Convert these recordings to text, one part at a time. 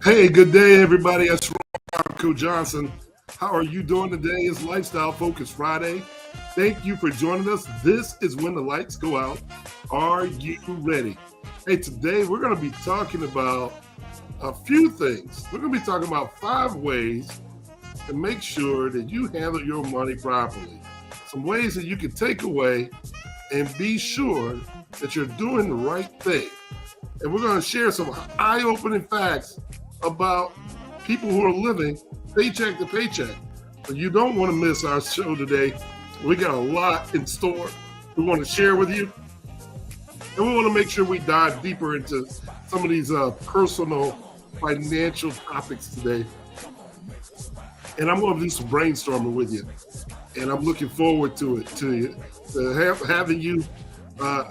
Hey, good day, everybody. It's Rocco Johnson. How are you doing today? It's Lifestyle Focus Friday. Thank you for joining us. This is When the Lights Go Out. Are you ready? Hey, today we're going to be talking about a few things. We're going to be talking about 5 ways to make sure that you handle your money properly. Some ways that you can take away and be sure that you're doing the right thing. And we're going to share some eye-opening facts about people who are living paycheck to paycheck. So you don't want to miss our show today. We got a lot in store we want to share with you. And we want to make sure we dive deeper into some of these personal financial topics today. And I'm going to do some brainstorming with you. And I'm looking forward to it, having you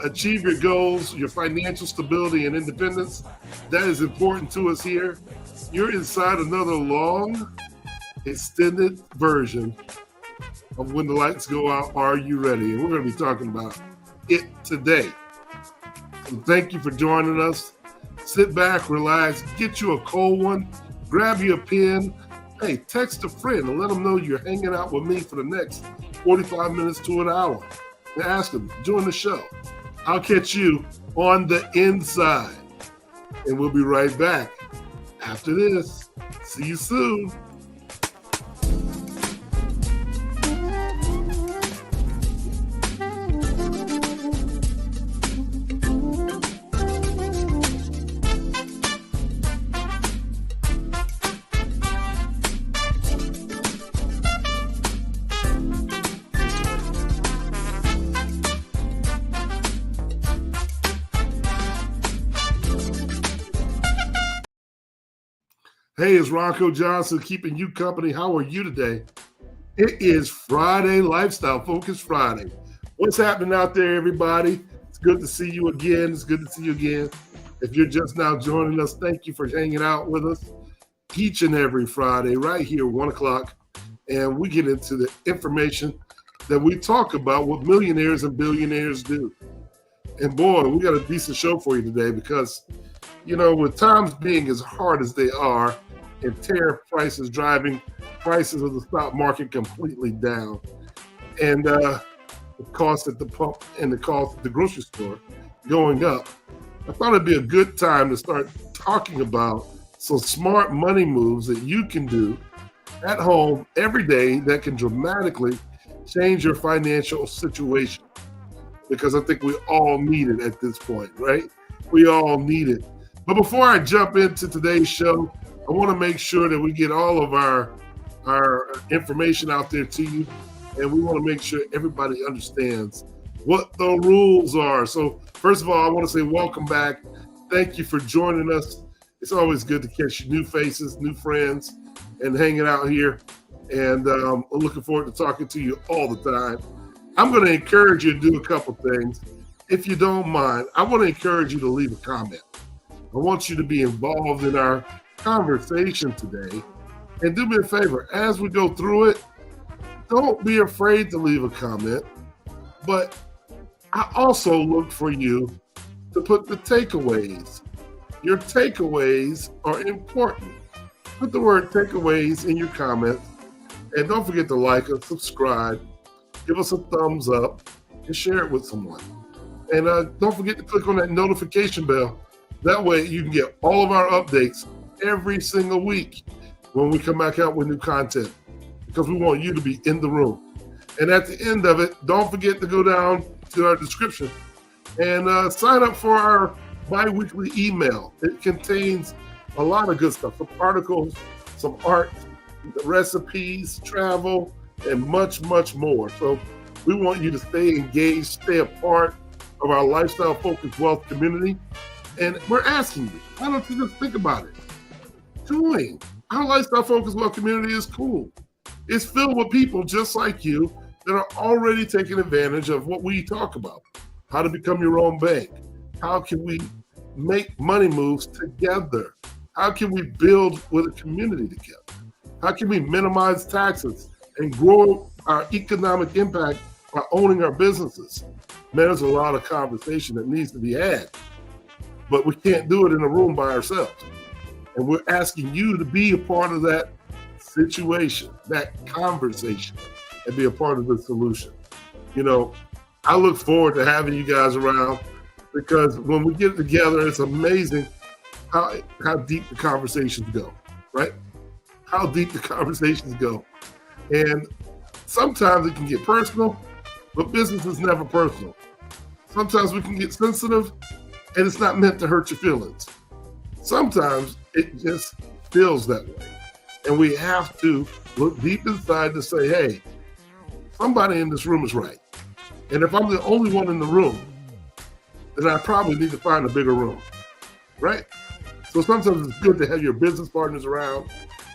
achieve your goals, your financial stability and independence. That is important to us here. You're inside another long, extended version of When the Lights Go Out, Are You Ready? And we're going to be talking about it today. So thank you for joining us. Sit back, relax, get you a cold one, grab you a pen. Hey, text a friend and let them know you're hanging out with me for the next 45 minutes to an hour. And ask them, join the show. I'll catch you on the inside. And we'll be right back after this. See you soon. Hey, it's Rocco Johnson keeping you company. How are you today? It is Friday, Lifestyle Focus Friday. What's happening out there, everybody? It's good to see you again. It's good to see you again. If you're just now joining us, thank you for hanging out with us each and every Friday right here, 1 o'clock. And we get into the information that we talk about what millionaires and billionaires do. And boy, we got a decent show for you today because, you know, with times being as hard as they are and tariff prices driving prices of the stock market completely down and the cost at the pump and the cost at the grocery store going up, I thought it'd be a good time to start talking about some smart money moves that you can do at home every day that can dramatically change your financial situation. Because I think we all need it at this point, right? We all need it. But before I jump into today's show, I want to make sure that we get all of our information out there to you. And we want to make sure everybody understands what the rules are. So first of all, I want to say welcome back. Thank you for joining us. It's always good to catch new faces, new friends, and hanging out here. And I'm looking forward to talking to you all the time. I'm going to encourage you to do a couple things. If you don't mind, I want to encourage you to leave a comment. I want you to be involved in our conversation today. And do me a favor, as we go through it, don't be afraid to leave a comment. But I also look for you to put the takeaways. Your takeaways are important. Put the word takeaways in your comments. And don't forget to like us, subscribe, give us a thumbs up, and share it with someone. And don't forget to click on that notification bell. That way you can get all of our updates every single week when we come back out with new content, because we want you to be in the room. And at the end of it, don't forget to go down to our description and sign up for our bi-weekly email. It contains a lot of good stuff, some articles, some art, recipes, travel, and much, much more. So we want you to stay engaged, stay a part of our Lifestyle Focused Wealth community. And we're asking you, why don't you just think about it? Join. Our Lifestyle Focused Wealth community is cool. It's filled with people just like you that are already taking advantage of what we talk about. How to become your own bank. How can we make money moves together? How can we build with a community together? How can we minimize taxes and grow our economic impact by owning our businesses? Man, there's a lot of conversation that needs to be had, but we can't do it in a room by ourselves. And we're asking you to be a part of that situation, that conversation, and be a part of the solution. You know, I look forward to having you guys around because when we get together, it's amazing how deep the conversations go, right? How deep the conversations go. And sometimes it can get personal, but business is never personal. Sometimes we can get sensitive and it's not meant to hurt your feelings. Sometimes it just feels that way. And we have to look deep inside to say, hey, somebody in this room is right. And if I'm the only one in the room, then I probably need to find a bigger room, right? So sometimes it's good to have your business partners around,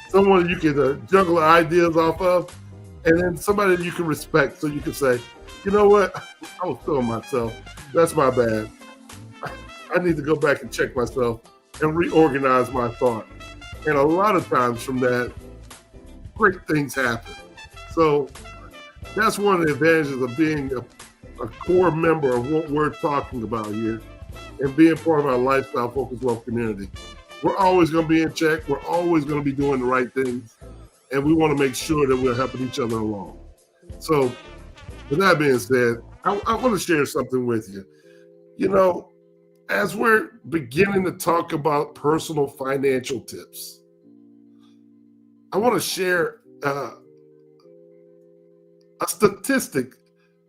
someone you can juggle ideas off of, and then somebody that you can respect so you can say, you know what, I was feeling myself. That's my bad. I need to go back and check myself and reorganize my thought. And a lot of times from that, great things happen. So that's one of the advantages of being a core member of what we're talking about here and being part of our lifestyle focused wealth community. We're always going to be in check. We're always going to be doing the right things. And we want to make sure that we're helping each other along. So with that being said, I want to share something with you. You know, as we're beginning to talk about personal financial tips, I want to share a statistic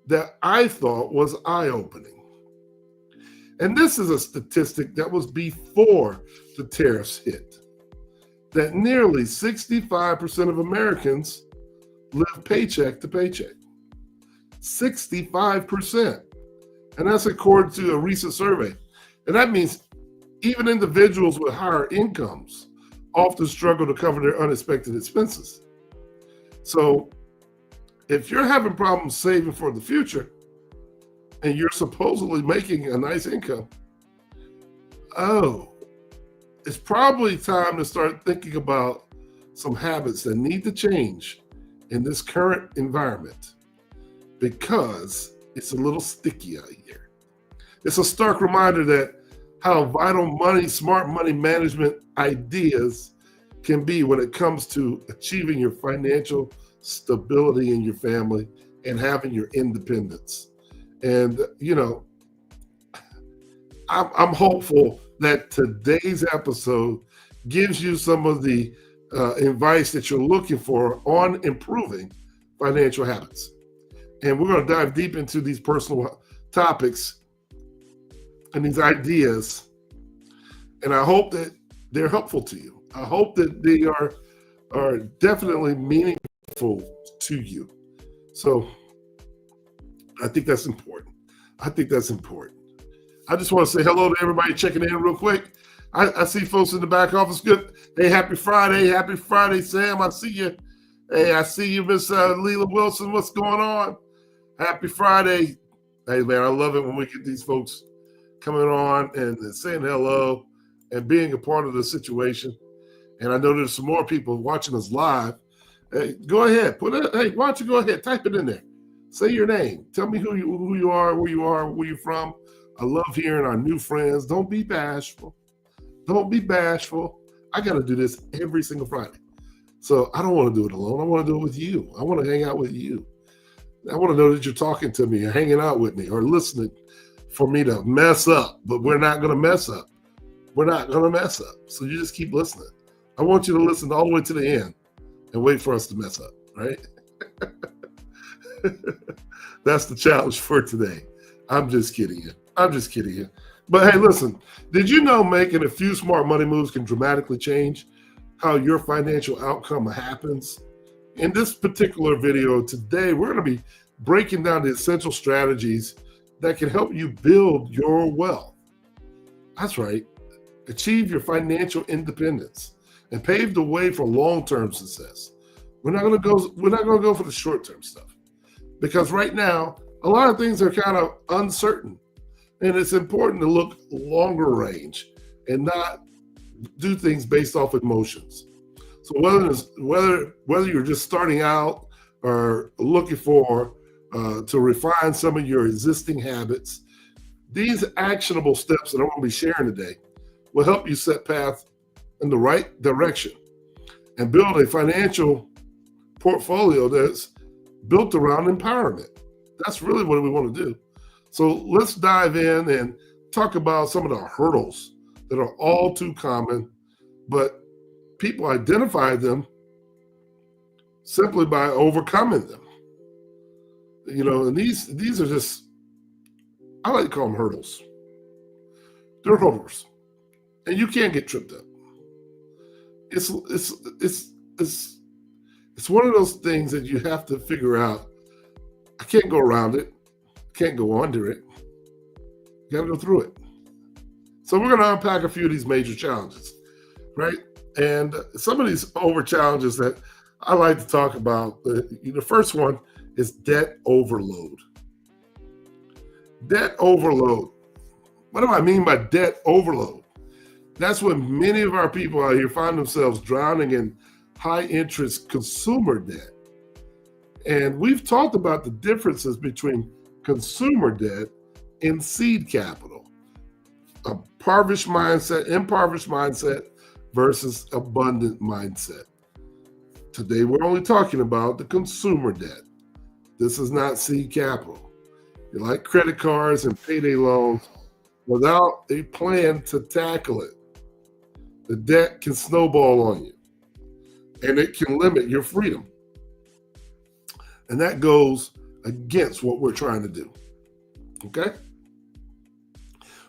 that I thought was eye-opening. And this is a statistic that was before the tariffs hit, that nearly 65% of Americans live paycheck to paycheck. 65%. And that's according to a recent survey. And that means even individuals with higher incomes often struggle to cover their unexpected expenses. So if you're having problems saving for the future and you're supposedly making a nice income, it's probably time to start thinking about some habits that need to change in this current environment because it's a little sticky out here. It's a stark reminder that how vital smart money management ideas can be when it comes to achieving your financial stability in your family and having your independence. And, you know, I'm hopeful that today's episode gives you some of the advice that you're looking for on improving financial habits. And we're going to dive deep into these personal topics and these ideas. And I hope that they're helpful to you. I hope that they are definitely meaningful to you. So I think that's important. I just want to say hello to everybody checking in real quick. I see folks in the back office. Good. Hey, happy Friday. Happy Friday, Sam. I see you. Hey, I see you, Miss Leela Wilson. What's going on? Happy Friday. Hey, man, I love it when we get these folks coming on and saying hello and being a part of the situation. And I know there's some more people watching us live. Hey, go ahead. Hey, why don't you go ahead? Type it in there. Say your name. Tell me who you are, where you're from. I love hearing our new friends. Don't be bashful. Don't be bashful. I got to do this every single Friday. So I don't want to do it alone. I want to do it with you. I want to hang out with you. I want to know that you're talking to me or hanging out with me or listening for me to mess up. But we're not going to mess up. We're not going to mess up. So you just keep listening. I want you to listen all the way to the end and wait for us to mess up, right? That's the challenge for today. I'm just kidding you. But hey, listen, did you know making a few smart money moves can dramatically change how your financial outcome happens? In this particular video today, we're going to be breaking down the essential strategies that can help you build your wealth. That's right. Achieve your financial independence and pave the way for long-term success. We're not going to go for the short-term stuff because right now, a lot of things are kind of uncertain. And it's important to look longer range and not do things based off emotions. So whether you're just starting out or looking for to refine some of your existing habits, these actionable steps that I'm going to be sharing today will help you set path in the right direction and build a financial portfolio that's built around empowerment. That's really what we want to do. So let's dive in and talk about some of the hurdles that are all too common, but people identify them simply by overcoming them. And these are just, I like to call them hurdles. They're hurdles, and you can't get tripped up. It's one of those things that you have to figure out. I can't go around it. Can't go under it. You got to go through it. So we're going to unpack a few of these major challenges, right? And some of these over challenges that I like to talk about. The first one is debt overload. Debt overload. What do I mean by debt overload? That's when many of our people out here find themselves drowning in high interest consumer debt. And we've talked about the differences between consumer debt and seed capital. Impoverished mindset versus abundant mindset. Today, we're only talking about the consumer debt. This is not seed capital. You like credit cards and payday loans without a plan to tackle it. The debt can snowball on you, and it can limit your freedom. And that goes against what we're trying to do. Okay?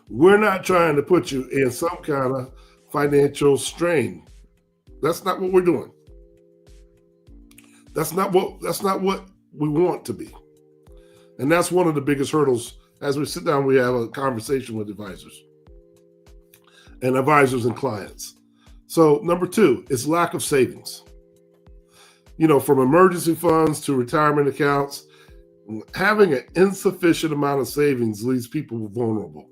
We're not trying to put you in some kind of financial strain. That's not what we're doing. That's not what we want to be. And that's one of the biggest hurdles. As we sit down, we have a conversation with advisors and clients. So number 2 is lack of savings. From emergency funds to retirement accounts, having an insufficient amount of savings leaves people vulnerable.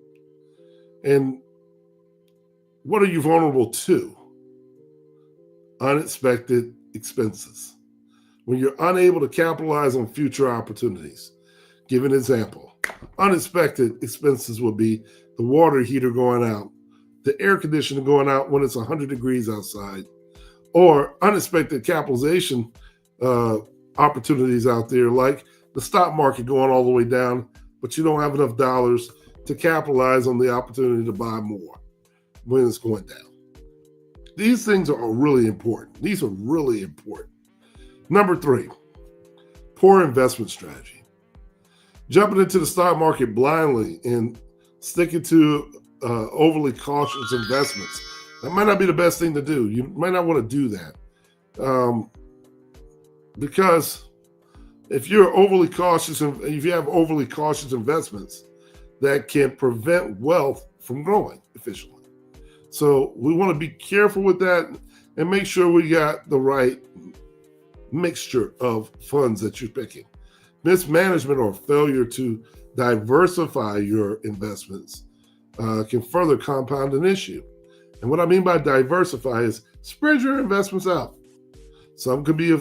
And what are you vulnerable to? Unexpected expenses. When you're unable to capitalize on future opportunities. Give an example. Unexpected expenses will be the water heater going out, the air conditioner going out when it's 100 degrees outside, or unexpected capitalization opportunities out there, like the stock market going all the way down, but you don't have enough dollars to capitalize on the opportunity to buy more when it's going down. These things are really important. These are really important. Number 3, poor investment strategy. Jumping into the stock market blindly and sticking to overly cautious investments. That might not be the best thing to do. You might not want to do that. Because if you're overly cautious and if you have overly cautious investments, that can prevent wealth from growing efficiently. So we want to be careful with that and make sure we got the right mixture of funds that you're picking. Mismanagement or failure to diversify your investments can further compound an issue. And what I mean by diversify is spread your investments out. Some could be, in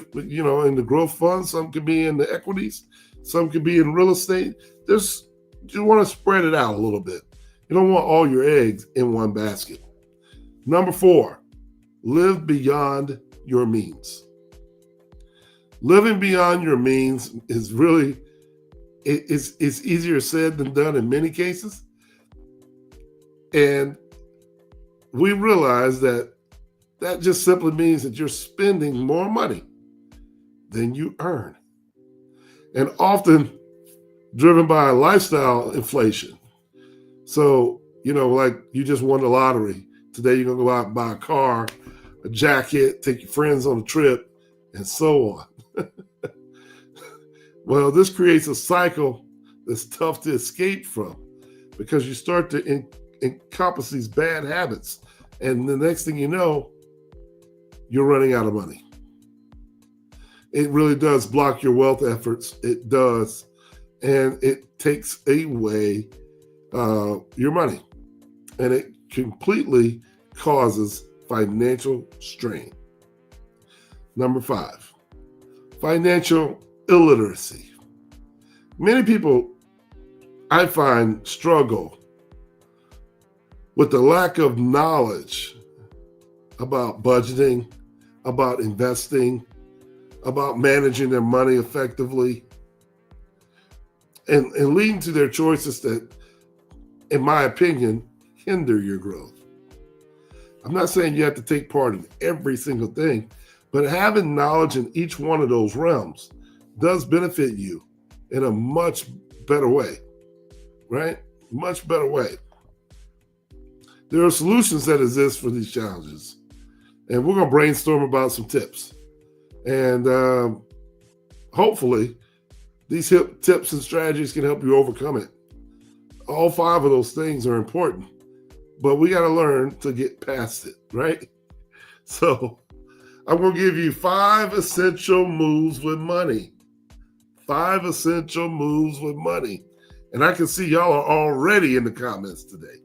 the growth funds. Some could be in the equities. Some could be in real estate. You want to spread it out a little bit. You don't want all your eggs in one basket. Number 4, live beyond your means. Living beyond your means is really, it's easier said than done in many cases. And we realize that just simply means that you're spending more money than you earn. And often driven by lifestyle inflation. So, like you just won the lottery. Today you're going to go out and buy a car, a jacket, take your friends on a trip, and so on. Well, this creates a cycle that's tough to escape from because you start to encompass these bad habits. And the next thing you know, you're running out of money. It really does block your wealth efforts. It does. And it takes away your money. And it completely causes financial strain. Number 5, financial illiteracy. Many people, I find, struggle with the lack of knowledge about budgeting, about investing, about managing their money effectively, and leading to their choices that, in my opinion, hinder your growth. I'm not saying you have to take part in every single thing, but having knowledge in each one of those realms does benefit you in a much better way, right? Much better way. There are solutions that exist for these challenges, and we're going to brainstorm about some tips. And hopefully, these tips and strategies can help you overcome it. All 5 of those things are important, but we got to learn to get past it, right? So I'm going to give you 5 essential moves with money. 5 essential moves with money. And I can see y'all are already in the comments today.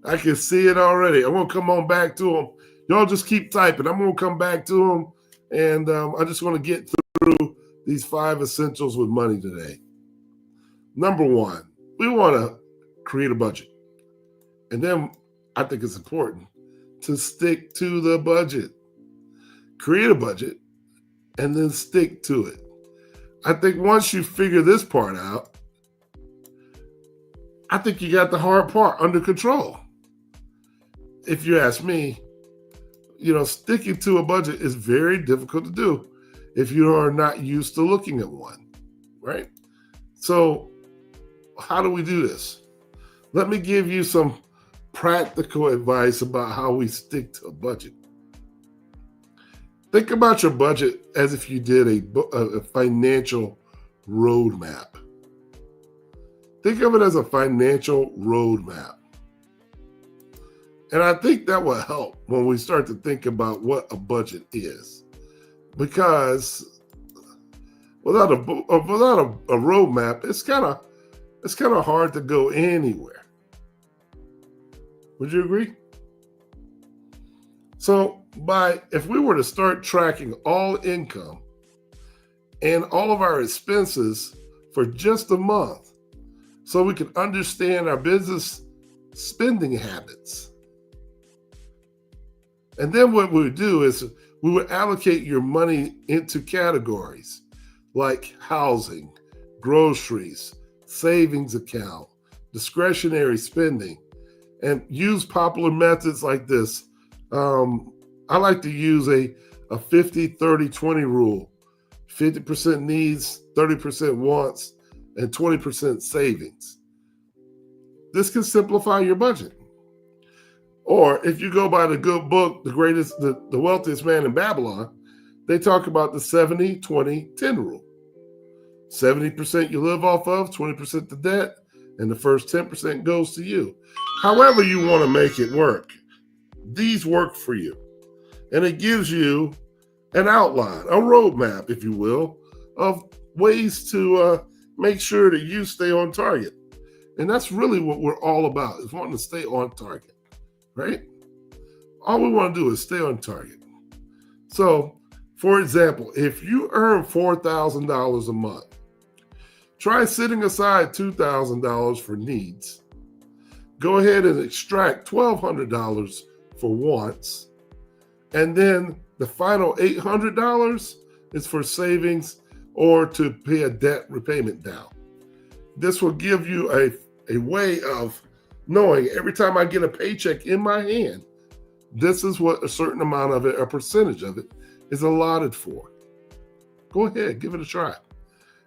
I can see it already. I'm going to come on back to them. Y'all just keep typing. I'm going to come back to them. And I just want to get through these 5 essentials with money today. Number 1, we want to create a budget. And then I think it's important to stick to the budget. Create a budget and then stick to it. I think once you figure this part out, I think you got the hard part under control. If you ask me, sticking to a budget is very difficult to do if you are not used to looking at one, right? So how do we do this? Let me give you some practical advice about how we stick to a budget. Think about your budget as if you did a financial roadmap. Think of it as a financial roadmap. And I think that will help when we start to think about what a budget is. Because without a roadmap, it's kind of hard to go anywhere. Would you agree? So if we were to start tracking all income and all of our expenses for just a month, so we can understand our business spending habits. And then what we would do is we would allocate your money into categories like housing, groceries, savings account, discretionary spending, and use popular methods like this. I like to use a 50-30-20 rule. 50% needs, 30% wants, and 20% savings. This can simplify your budget. Or if you go by the good book, the Wealthiest Man in Babylon, they talk about the 70-20-10 rule. 70% you live off of, 20% the debt, and the first 10% goes to you. However you want to make it work, these work for you. And it gives you an outline, a roadmap, if you will, of ways to make sure that you stay on target. And that's really what we're all about, is wanting to stay on target, right? All we want to do is stay on target. So, for example, if you earn $4,000 a month, try setting aside $2,000 for needs. Go ahead and extract $1,200 for wants. And then the final $800 is for savings or to pay a debt repayment down. This will give you a way of knowing every time I get a paycheck in my hand, this is what a certain amount of it, a percentage of it, is allotted for. Go ahead, give it a try.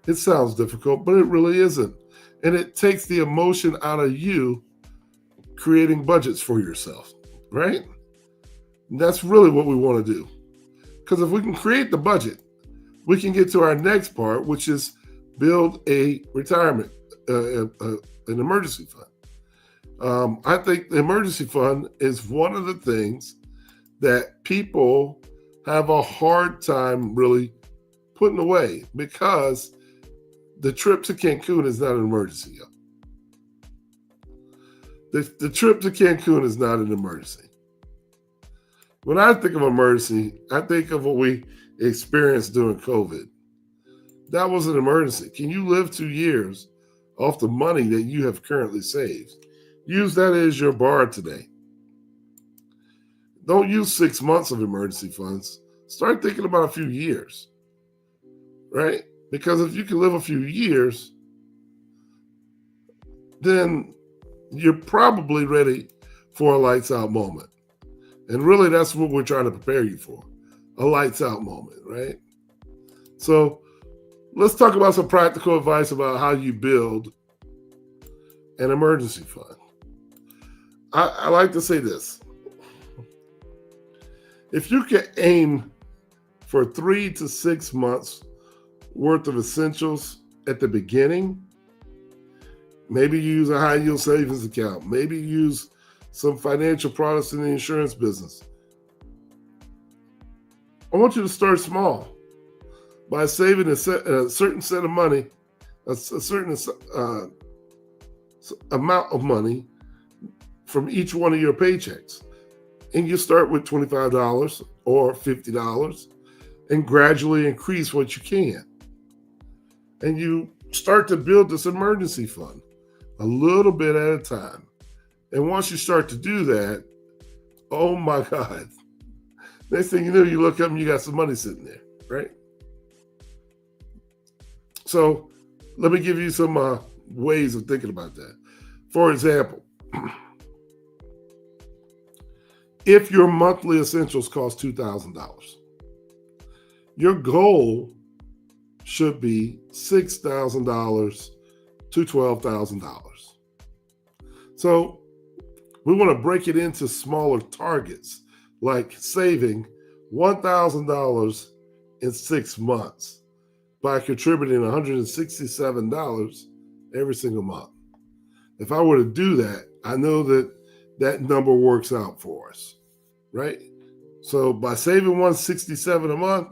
It sounds difficult, but it really isn't. And it takes the emotion out of you creating budgets for yourself, right? And that's really what we want to do. Because if we can create the budget, we can get to our next part, which is build a retirement, an emergency fund. I think the emergency fund is one of the things that people have a hard time really putting away, because the trip to Cancun is not an emergency. The trip to Cancun is not an emergency. When I think of emergency, I think of what we experienced during COVID. That was an emergency. Can you live 2 years off the money that you have currently saved? Use that as your bar today. Don't use 6 months of emergency funds. Start thinking about a few years, right? Because if you can live a few years, then you're probably ready for a lights out moment. And really, that's what we're trying to prepare you for, a lights out moment, right? So let's talk about some practical advice about how you build an emergency fund. I like to say this. If you can aim for 3 to 6 months worth of essentials at the beginning, maybe you use a high yield savings account, maybe use some financial products in the insurance business. I want you to start small by saving a certain set of money, a certain amount of money from each one of your paychecks. And you start with $25 or $50 and gradually increase what you can. And you start to build this emergency fund a little bit at a time. And once you start to do that, oh my God, next thing you know, you look up and you got some money sitting there, right? So let me give you some ways of thinking about that. For example, if your monthly essentials cost $2,000, your goal should be $6,000 to $12,000. So we want to break it into smaller targets, like saving $1,000 in 6 months by contributing $167 every single month. If I were to do that, I know that that number works out for us, right? So by saving $167 a month,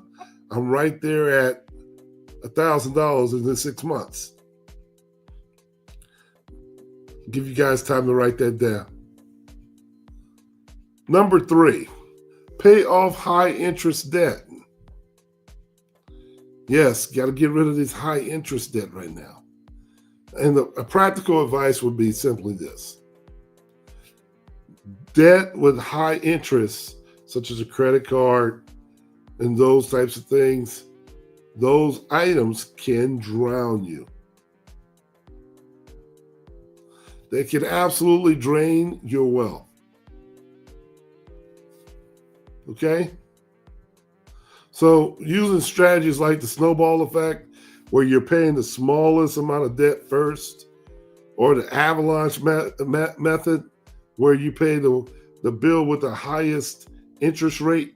I'm right there at $1,000 in the 6 months. Give you guys time to write that down. Number 3, pay off high interest debt. Yes, got to get rid of this high interest debt right now. And a practical advice would be simply this. Debt with high interest, such as a credit card and those types of things, those items can drown you. They can absolutely drain your wealth. Okay? So using strategies like the snowball effect, where you're paying the smallest amount of debt first, or the avalanche method, where you pay the bill with the highest interest rate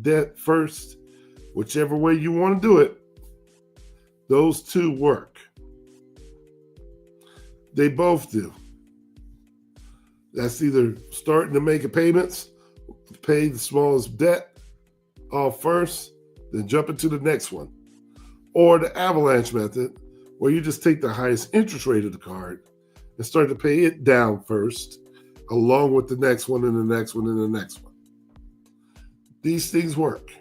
debt first, whichever way you want to do it, those two work. They both do. That's either starting to make payments, pay the smallest debt off first, then jump into the next one. Or the avalanche method, where you just take the highest interest rate of the card and start to pay it down first, along with the next one and the next one and the next one. These things work.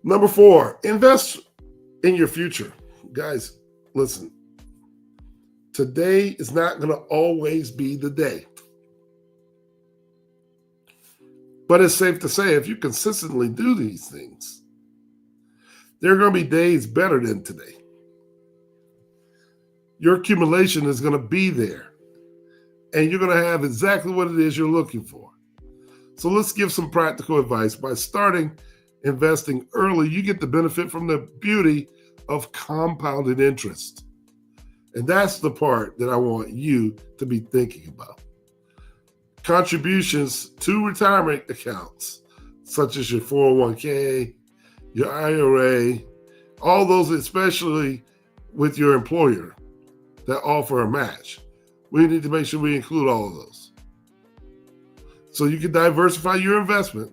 Number 4, invest in your future. Guys, listen. Today is not going to always be the day. But it's safe to say if you consistently do these things, there are going to be days better than today. Your accumulation is going to be there, and you're going to have exactly what it is you're looking for. So let's give some practical advice. By starting investing early, you get the benefit from the beauty of compounded interest. And that's the part that I want you to be thinking about. Contributions to retirement accounts, such as your 401k, your IRA, all those, especially with your employer that offer a match. We need to make sure we include all of those. So you can diversify your investment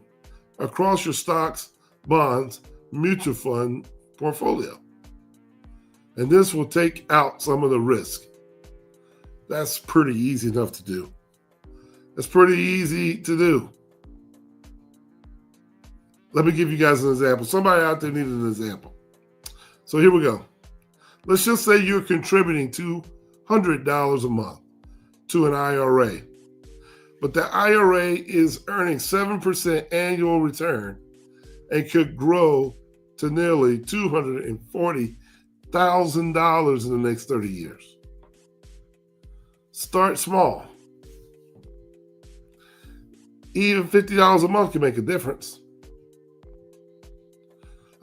across your stocks, bonds, mutual fund portfolio. And this will take out some of the risk. That's pretty easy enough to do. It's pretty easy to do. Let me give you guys an example. Somebody out there needed an example. So here we go. Let's just say you're contributing $200 a month to an IRA. But the IRA is earning 7% annual return and could grow to nearly $240,000 in the next 30 years. Start small. Even $50 a month can make a difference.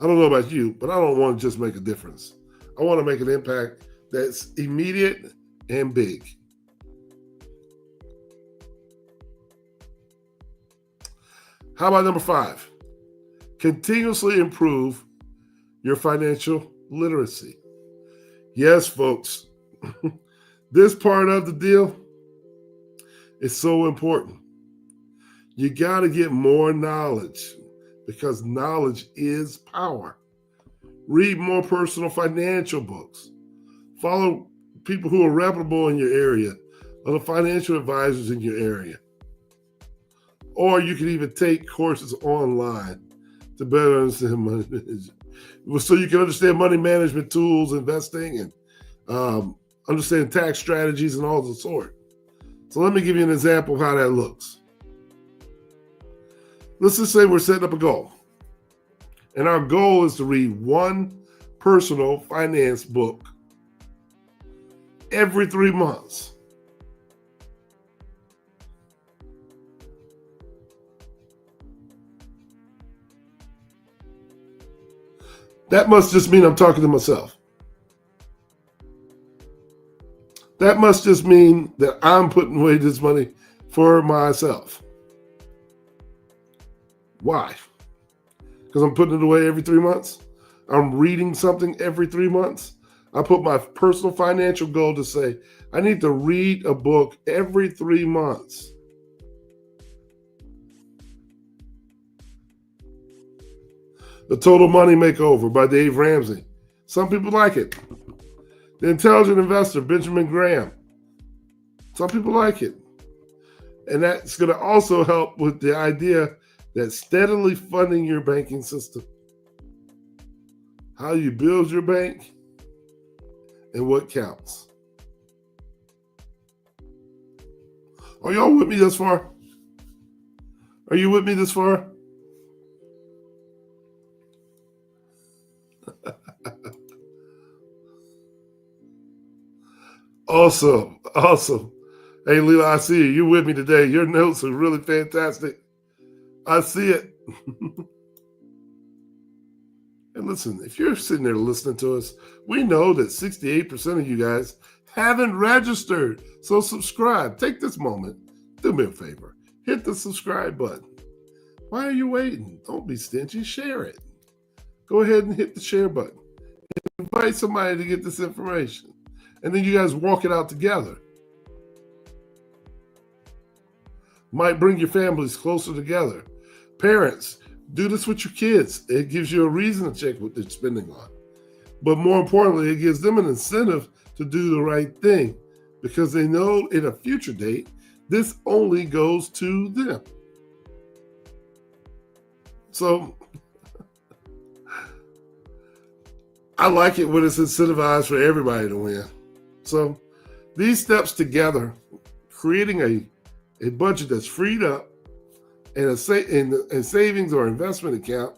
I don't know about you, but I don't want to just make a difference. I want to make an impact that's immediate and big. How about number 5? Continuously improve your financial literacy. Yes, folks, this part of the deal is so important. You got to get more knowledge because knowledge is power. Read more personal financial books. Follow people who are reputable in your area, other financial advisors in your area. Or you can even take courses online to better understand money management. So you can understand money management tools, investing, and understand tax strategies and all the sort. So let me give you an example of how that looks. Let's just say we're setting up a goal. And our goal is to read one personal finance book every 3 months. That must just mean I'm talking to myself. That must just mean that I'm putting away this money for myself. Why? Because I'm putting it away every 3 months? I'm reading something every 3 months? I put my personal financial goal to say, I need to read a book every 3 months. The Total Money Makeover by Dave Ramsey. Some people like it. The Intelligent Investor, Benjamin Graham. Some people like it. And that's going to also help with the idea that steadily funding your banking system. How you build your bank and what counts. Are y'all with me this far? Are you with me this far? Awesome. Hey, Leela, I see you. You're with me today. Your notes are really fantastic. I see it. And listen, if you're sitting there listening to us, we know that 68% of you guys haven't registered. So subscribe. Take this moment. Do me a favor. Hit the subscribe button. Why are you waiting? Don't be stingy. Share it. Go ahead and hit the share button. Invite somebody to get this information. And then you guys walk it out together. Might bring your families closer together. Parents, do this with your kids. It gives you a reason to check what they're spending on. But more importantly, it gives them an incentive to do the right thing because they know in a future date, this only goes to them. So I like it when it's incentivized for everybody to win. So these steps together, creating a budget that's freed up and a savings or investment account,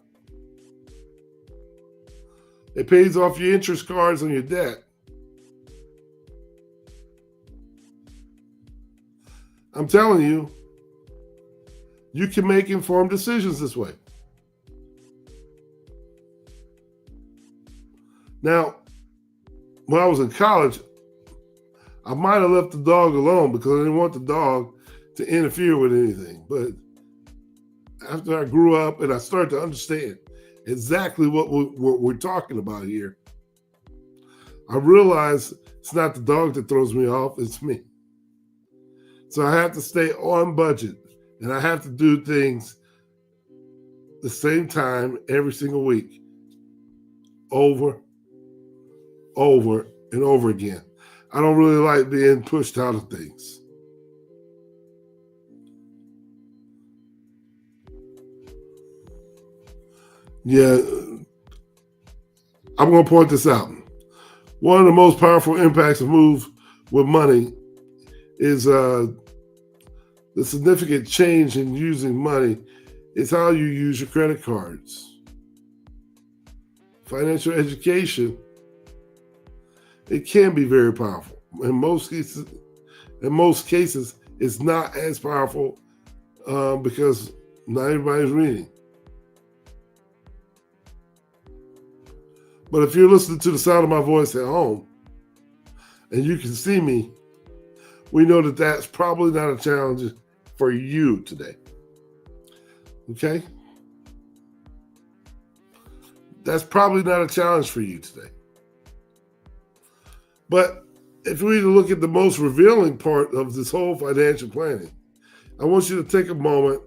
it pays off your interest cards on your debt. I'm telling you, you can make informed decisions this way. Now, when I was in college, I might have left the dog alone because I didn't want the dog to interfere with anything. But after I grew up and I started to understand exactly what we're talking about here, I realized it's not the dog that throws me off, it's me. So I have to stay on budget and I have to do things the same time every single week, over and over again. I don't really like being pushed out of things. Yeah, I'm going to point this out. One of the most powerful impacts of move with money is the The significant change in using money is how you use your credit cards. Financial education, it can be very powerful. In most cases, it's not as powerful because not everybody's reading. But if you're listening to the sound of my voice at home and you can see me, we know that that's probably not a challenge for you today. Okay? That's probably not a challenge for you today. But if we look at the most revealing part of this whole financial planning, I want you to take a moment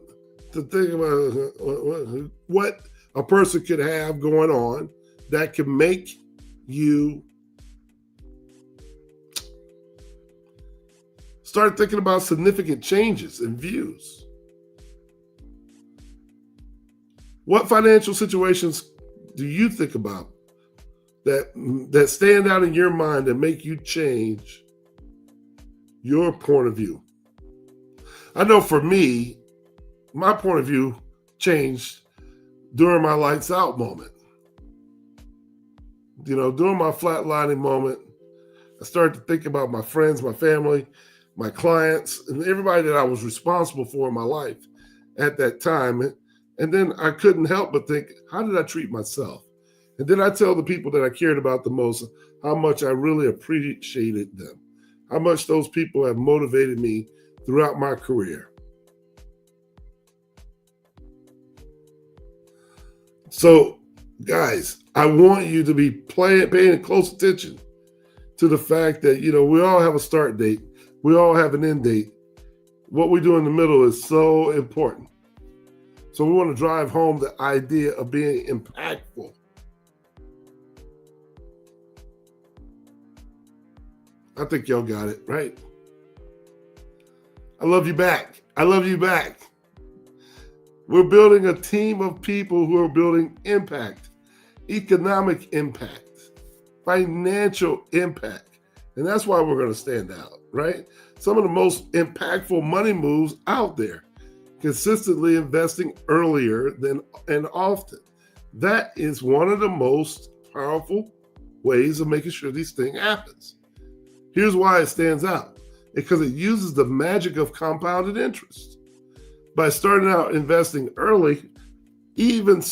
to think about what a person could have going on that can make you start thinking about significant changes in views. What financial situations do you think about that stand out in your mind and make you change your point of view? I know for me, my point of view changed during my lights out moment. During my flatlining moment, I started to think about my friends, my family, my clients, and everybody that I was responsible for in my life at that time. And then I couldn't help but think, how did I treat myself? And then I tell the people that I cared about the most how much I really appreciated them, how much those people have motivated me throughout my career. So, guys, I want you to be paying close attention to the fact that, we all have a start date. We all have an end date. What we do in the middle is so important. So we want to drive home the idea of being impactful. I think y'all got it, right? I love you back. I love you back. We're building a team of people who are building impact, economic impact, financial impact. And that's why we're going to stand out, right? Some of the most impactful money moves out there, consistently investing earlier and often. That is one of the most powerful ways of making sure these things happens. Here's why it stands out. Because it uses the magic of compounded interest. By starting out investing early, even if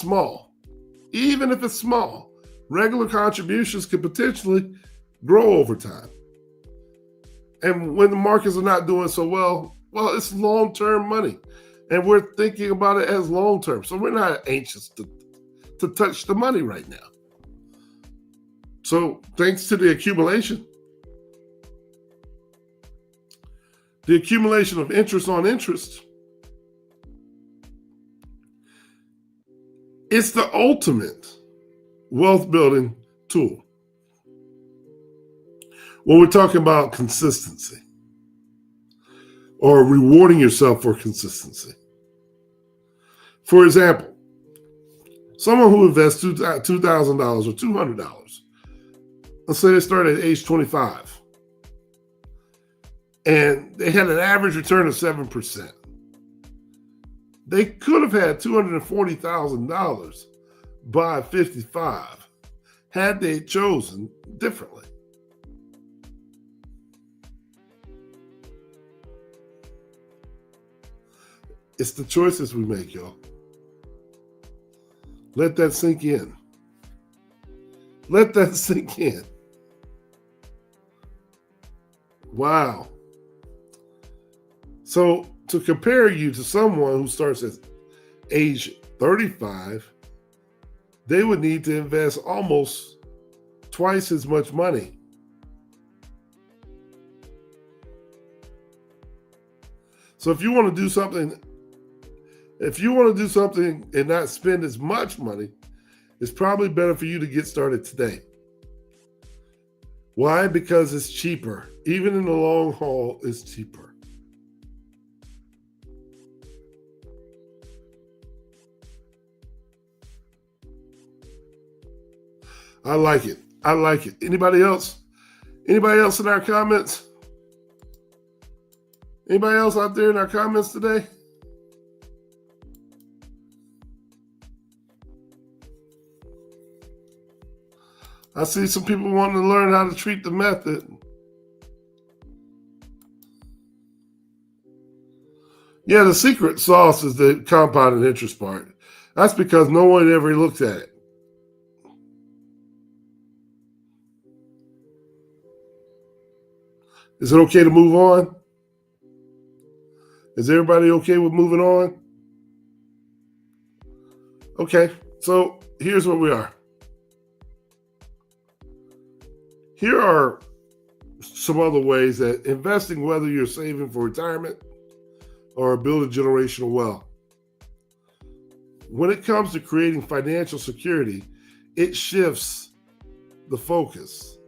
it's small, regular contributions could potentially grow over time. And when the markets are not doing so well, it's long-term money. And we're thinking about it as long-term. So we're not anxious to touch the money right now. So thanks to the accumulation of interest on interest, it's the ultimate wealth building tool. When we're talking about consistency or rewarding yourself for consistency. For example, someone who invests $2,000 or $200, let's say they started at age 25, and they had an average return of 7%. They could have had $240,000 by 55 had they chosen differently. It's the choices we make, y'all. Let that sink in. Let that sink in. Wow. So to compare you to someone who starts at age 35, they would need to invest almost twice as much money. So if you want to do something and not spend as much money, it's probably better for you to get started today. Why? Because it's cheaper. Even in the long haul, it's cheaper. I like it. I like it. Anybody else? Anybody else in our comments? Anybody else out there in our comments today? I see some people wanting to learn how to treat the method. Yeah, the secret sauce is the compounded interest part. That's because no one ever looked at it. Is it okay to move on? Is everybody okay with moving on? Okay, so here's where we are. Here are some other ways that investing, whether you're saving for retirement or building generational wealth, when it comes to creating financial security, it shifts the focus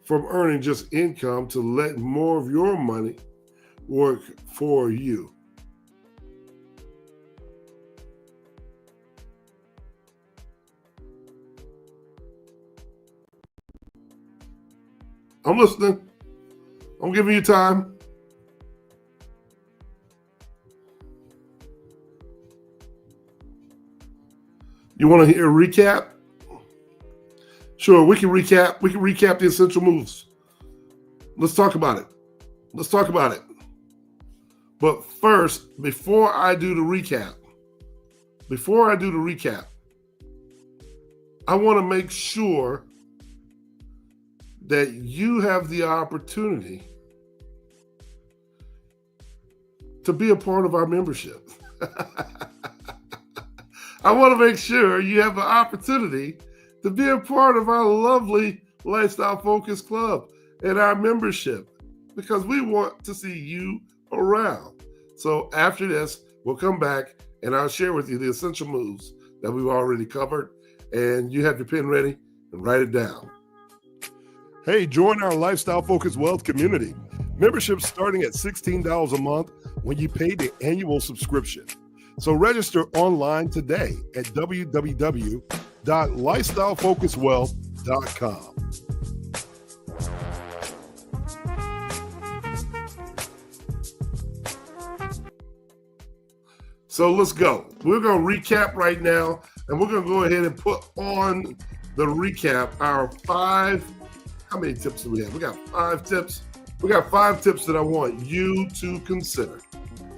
from earning just income to letting more of your money work for you. I'm listening. I'm giving you time. You want to hear a recap? Sure, we can recap. We can recap the essential moves. Let's talk about it. But first, before I do the recap, I want to make sure that you have the opportunity to be a part of our membership. I want to make sure you have the opportunity to be a part of our lovely Lifestyle Focus Club and our membership, because we want to see you around. So after this, we'll come back and I'll share with you the essential moves that we've already covered, and you have your pen ready and write it down. Hey, join our Lifestyle Focus Wealth community. Memberships starting at $16 a month when you pay the annual subscription. So register online today at www.lifestylefocuswealth.com. So let's go. We're going to recap right now, and we're going to go ahead and put on the recap our 5. How many tips do we have? We got 5 tips. We got 5 tips that I want you to consider.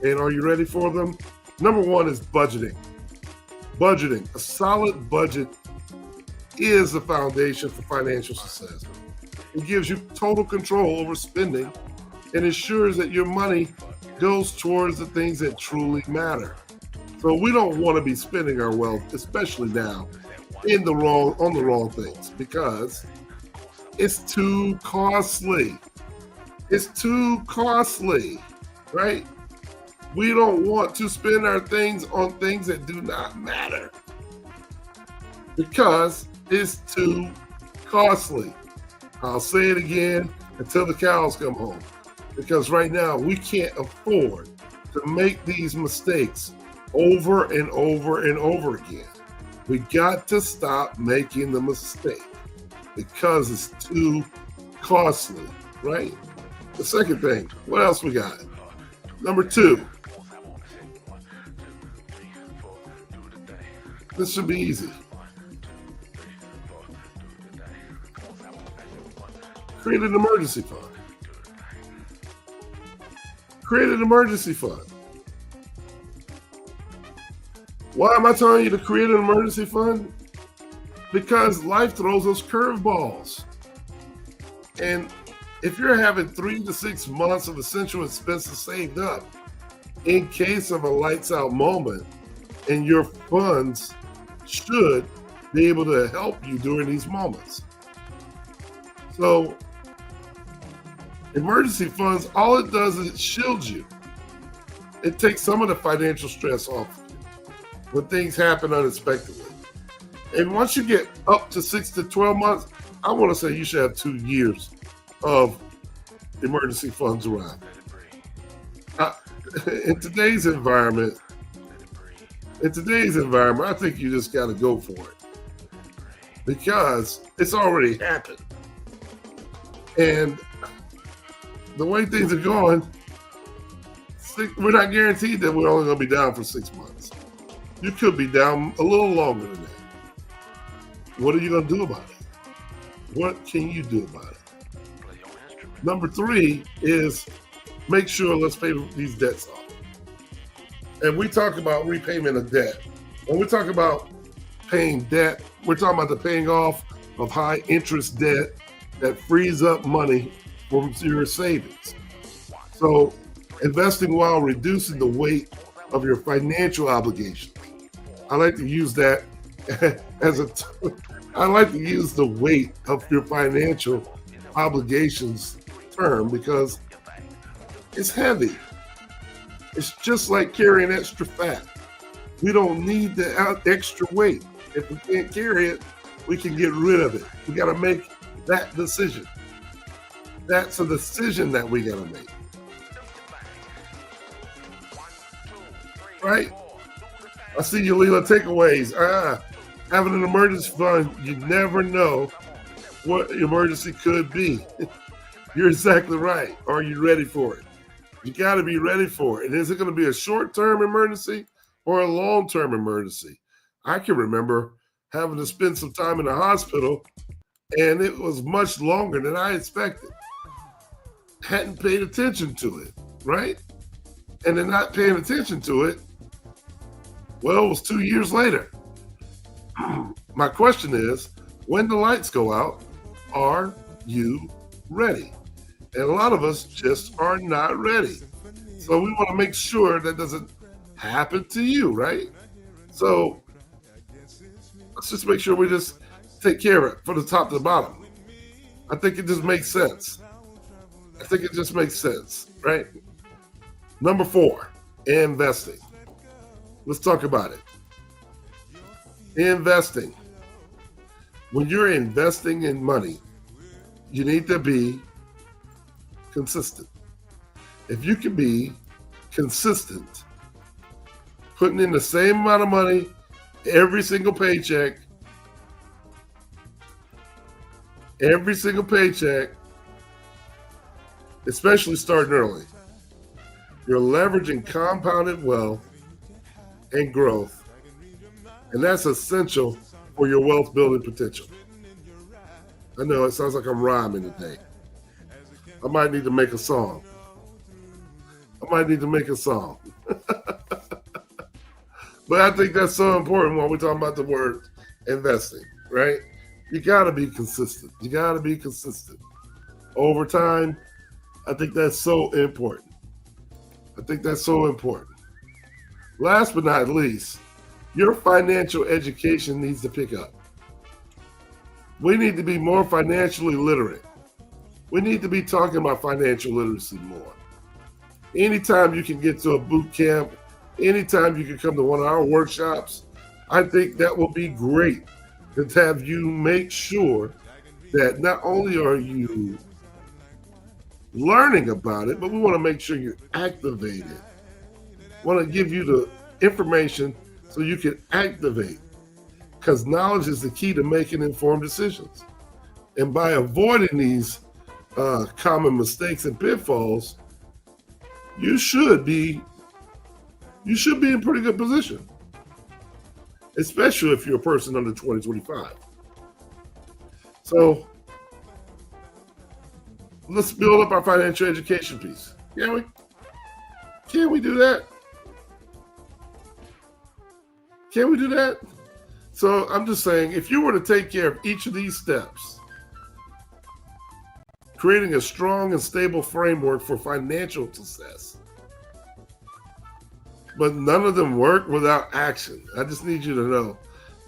And are you ready for them? Number 1 is budgeting. Budgeting. A solid budget is the foundation for financial success. It gives you total control over spending and ensures that your money goes towards the things that truly matter. So we don't want to be spending our wealth, especially now, on the wrong things, because it's too costly. It's too costly, right? We don't want to spend our things on things that do not matter because it's too costly. I'll say it again until the cows come home, because right now we can't afford to make these mistakes over and over and over again. We got to stop making the mistake because it's too costly, right? The second thing, what else we got? Number 2. This should be easy. Create an emergency fund. Create an emergency fund. Why am I telling you to create an emergency fund? Because life throws us curveballs. And if you're having 3 to 6 months of essential expenses saved up in case of a lights out moment, and your funds should be able to help you during these moments. So emergency funds, all it does is it shields you. It takes some of the financial stress off of you when things happen unexpectedly. And once you get up to 6 to 12 months, I want to say you should have 2 years of emergency funds around. In today's environment, I think you just got to go for it because it's already happened. And the way things are going, we're not guaranteed that we're only going to be down for 6 months. You could be down a little longer than that. What are you going to do about it? What can you do about it? Number 3 is make sure let's pay these debts off. And we talk about repayment of debt. When we talk about paying debt, we're talking about the paying off of high interest debt that frees up money from your savings. So investing while reducing the weight of your financial obligations. I like to use that as I like to use the weight of your financial obligations term because it's heavy. It's just like carrying extra fat. We don't need the extra weight. If we can't carry it, we can get rid of it. We got to make that decision. That's a decision that we got to make. Right? I see you, Leela. Takeaways. Having an emergency fund, you never know what emergency could be. You're exactly right. Are you ready for it? You got to be ready for it. And is it going to be a short-term emergency or a long-term emergency? I can remember having to spend some time in the hospital, and it was much longer than I expected. Hadn't paid attention to it, right? And then not paying attention to it, well, it was 2 years later. My question is, when the lights go out, are you ready? And a lot of us just are not ready. So we want to make sure that doesn't happen to you, right? So let's just make sure we just take care of it from the top to the bottom. I think it just makes sense. I think it just makes sense, right? Number 4, investing. Let's talk about it. Investing. When you're investing in money, you need to be consistent. If you can be consistent, putting in the same amount of money every single paycheck, especially starting early, you're leveraging compounded wealth and growth, and that's essential for your wealth building potential. I know it sounds like I'm rhyming today. I might need to make a song. But I think that's so important when we're talking about the word investing, right? You got to be consistent. Over time, I think that's so important. Last but not least, your financial education needs to pick up. We need to be more financially literate. We need to be talking about financial literacy more. Anytime you can get to a boot camp, anytime you can come to one of our workshops, I think that will be great to have you make sure that not only are you learning about it, but we want to make sure you're activated. Want to give you the information so you can activate, because knowledge is the key to making informed decisions. And by avoiding these common mistakes and pitfalls, you should be in pretty good position, especially if you're a person under 2025. So let's build up our financial education piece. Can we? Can we do that? Can we do that? So I'm just saying, if you were to take care of each of these steps, creating a strong and stable framework for financial success, but none of them work without action. I just need you to know,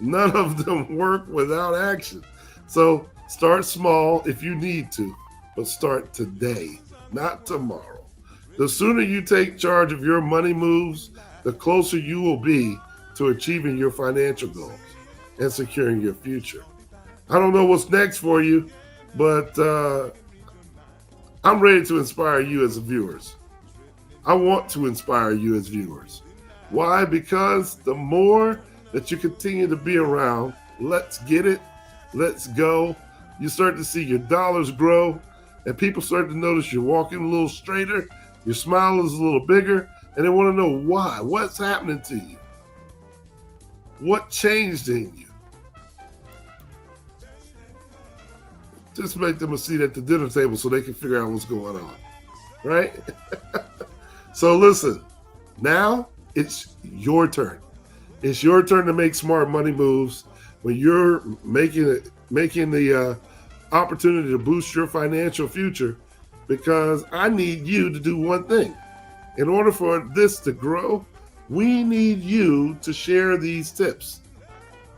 none of them work without action. So start small if you need to, but start today, not tomorrow. The sooner you take charge of your money moves, the closer you will be to achieving your financial goals and securing your future. I don't know what's next for you, but I'm ready to inspire you as viewers. I want to inspire you as viewers. Why? Because the more that you continue to be around, let's get it, let's go, you start to see your dollars grow, and people start to notice you're walking a little straighter, your smile is a little bigger, and they want to know why. What's happening to you? What changed in you? Just make them a seat at the dinner table so they can figure out what's going on, right? So listen, now it's your turn. It's your turn to make smart money moves when you're making the opportunity to boost your financial future, because I need you to do one thing. In order for this to grow, we need you to share these tips.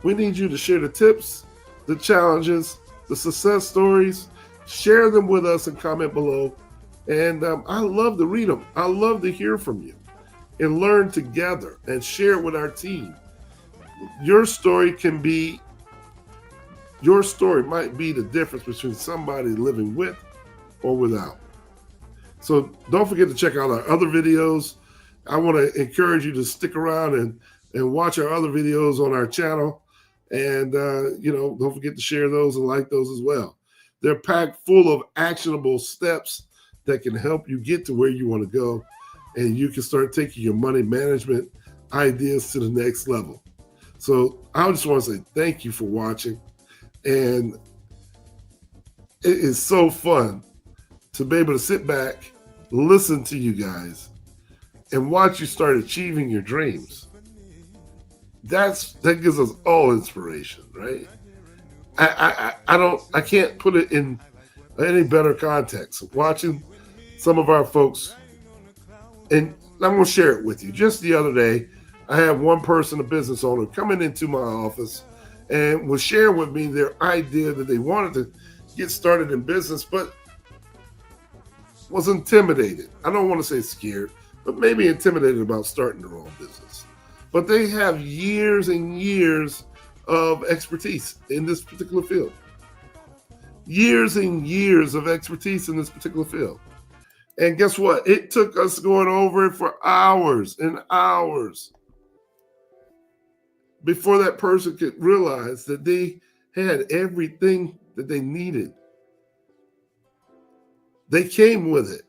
We need you to share the tips, the challenges, the success stories. Share them with us and comment below. And I love to read them. I love to hear from you and learn together and share with our team. Your story might be the difference between somebody living with or without. So don't forget to check out our other videos. I want to encourage you to stick around and watch our other videos on our channel. And, don't forget to share those and like those as well. They're packed full of actionable steps that can help you get to where you want to go. And you can start taking your money management ideas to the next level. So I just want to say thank you for watching. And it is so fun to be able to sit back, listen to you guys, and watch you start achieving your dreams. That gives us all inspiration, right? I can't put it in any better context. Watching some of our folks, and I'm going to share it with you. Just the other day, I had one person, a business owner, coming into my office and was sharing with me their idea that they wanted to get started in business, but was intimidated. I don't want to say scared, but maybe intimidated about starting their own business. But they have years and years of expertise in this particular field. Years and years of expertise in this particular field. And guess what? It took us going over it for hours and hours before that person could realize that they had everything that they needed. They came with it.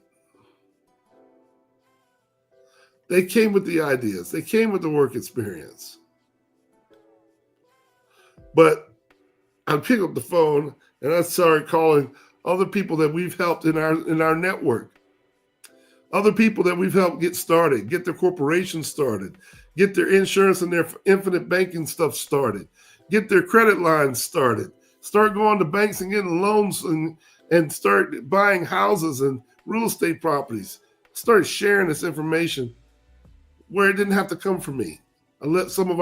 They came with the ideas. They came with the work experience. But I picked up the phone and I started calling other people that we've helped in our network. Other people that we've helped get started, get their corporation started, get their insurance and their infinite banking stuff started, get their credit lines started, start going to banks and getting loans and start buying houses and real estate properties. Start sharing this information where it didn't have to come from me. I let some of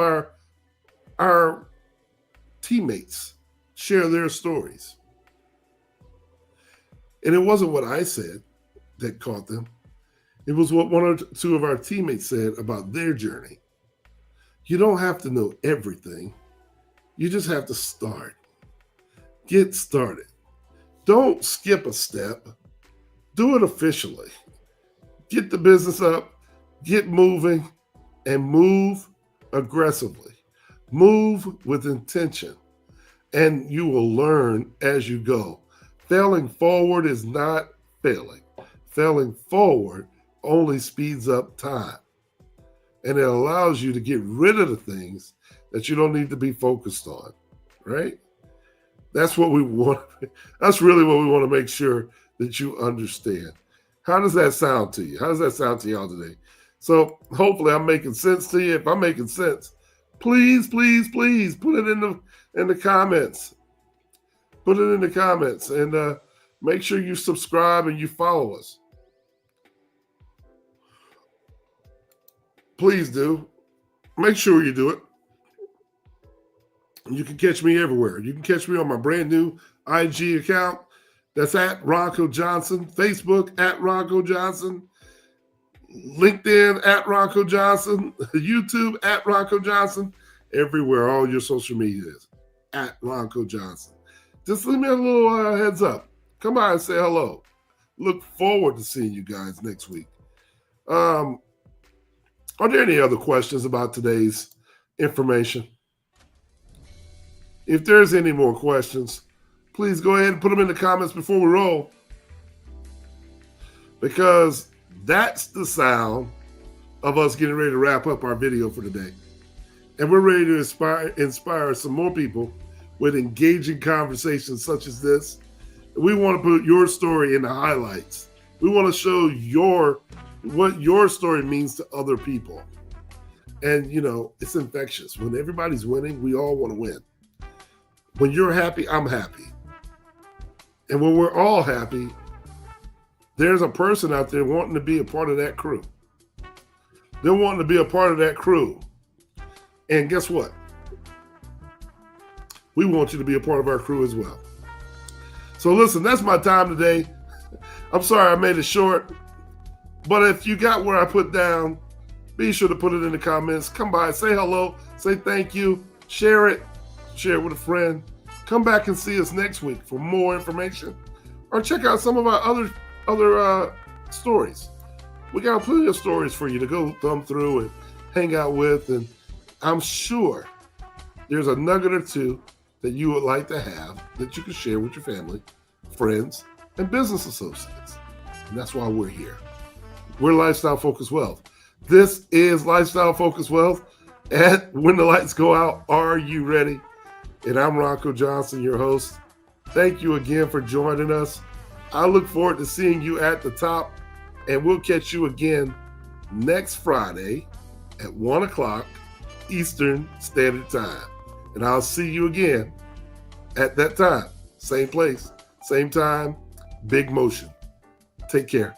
our teammates share their stories. And it wasn't what I said that caught them. It was what one or two of our teammates said about their journey. You don't have to know everything. You just have to start. Get started. Don't skip a step. Do it officially. Get the business up, get moving, and move aggressively. Move with intention, and you will learn as you go. Failing forward is not failing. Failing forward only speeds up time, and it allows you to get rid of the things that you don't need to be focused on, right? That's what we want. That's really what we want to make sure that you understand. How does that sound to you? How does that sound to y'all today? So hopefully I'm making sense to you. If I'm making sense, please, please, please put it in the comments. Put it in the comments, and make sure you subscribe and you follow us. Please do. Make sure you do it. You can catch me everywhere. You can catch me on my brand new IG account. That's at Ronco Johnson. Facebook at Ronco Johnson. LinkedIn at Ronco Johnson. YouTube at Ronco Johnson. Everywhere, all your social media is at Ronco Johnson. Just leave me a little heads up. Come by and say hello. Look forward to seeing you guys next week. Are there any other questions about today's information? If there's any more questions, please go ahead and put them in the comments before we roll. because that's the sound of us getting ready to wrap up our video for today. And we're ready to inspire some more people with engaging conversations such as this. We want to put your story in the highlights. We want to show what your story means to other people. And, it's infectious. When everybody's winning, we all want to win. When you're happy, I'm happy. And when we're all happy, there's a person out there wanting to be a part of that crew. They're wanting to be a part of that crew. And guess what? We want you to be a part of our crew as well. So listen, that's my time today. I'm sorry I made it short. But if you got where I put down, be sure to put it in the comments. Come by, say hello, say thank you, share it with a friend. Come back and see us next week for more information. Or check out some of our other stories. We got plenty of stories for you to go thumb through and hang out with. And I'm sure there's a nugget or two that you would like to have that you can share with your family, friends, and business associates. And that's why we're here. We're Lifestyle Focused Wealth. This is Lifestyle Focused Wealth. And when the lights go out, are you ready? And I'm Rocco Johnson, your host. Thank you again for joining us. I look forward to seeing you at the top. And we'll catch you again next Friday at 1 o'clock Eastern Standard Time. And I'll see you again at that time. Same place, same time, big motion. Take care.